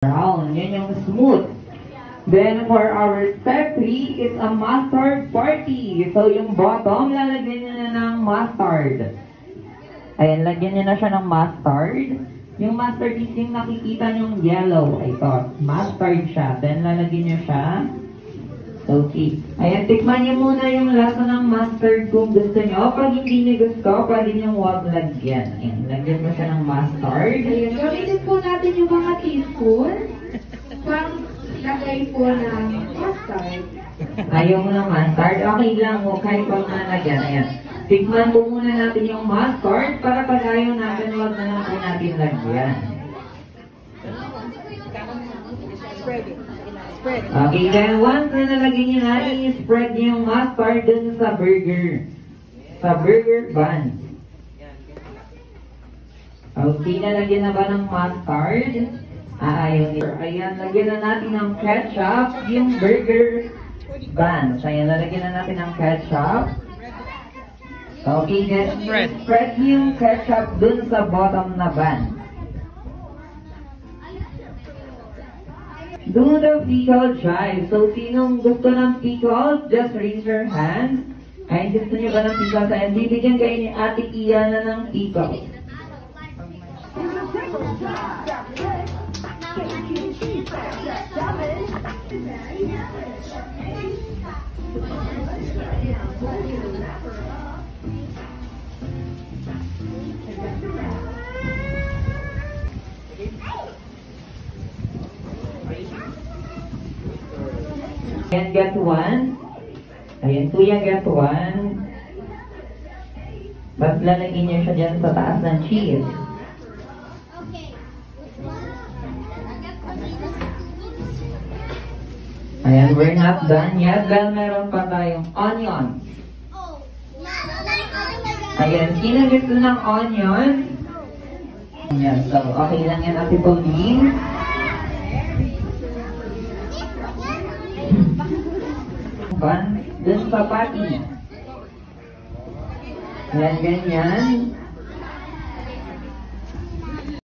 Brown. Yan yung smooth. Then, for our step 3 is a mustard party. So, yung bottom, lalagyan nyo na ng mustard. Ayan, lagyan nyo na siya ng mustard. Yung mustard is yung nakikita nyong yellow. Ito, mustard siya. Then, lalagyan nyo siya. Okay. Ayan, tikman nyo muna yung lasa ng mustard kung gusto nyo. Pag hindi nyo gusto, pwede nyo huwag lagyan. Ayan, lagyan mo siya ng mustard. Ayan, gamitin po natin yung mga teaspoon. Pang lagay po ng mustard. Ayaw mo ng mustard? Okay lang mo, kahit pag nalagyan. Ayan. Tikman po muna natin yung mustard para pag ayaw natin, huwag na lang po natin lagyan. Okay, then once na nalagyan nyo na, i-spread nyo yung mustard dun sa burger. Sa burger buns. Okay, nalagyan na ba ng mustard? Ayaw nyo. Ayan, lagyan na natin ng ketchup, yung burger buns. Ayan, nalagyan na natin ng ketchup. Okay, then spread yung ketchup dun sa bottom na bun. Do the pickle drive. So, sinong gusto ng pickle, just raise your hand. Ay, gusto niyo ba ng pickle? Ayan, bibigyan kayo ni Ate Iana ng pickle. Ayan, get one. Ayan, kuya, get one. Tapos lalagyan niyo siya dyan sa taas ng cheese. Ayan, we're not done yet. Dahil meron pa tayong onion. Ayan, sino gusto ng onion? Ayan, so okay lang yan, Ate Pauline. Dun sa pati. Yan, ganyan.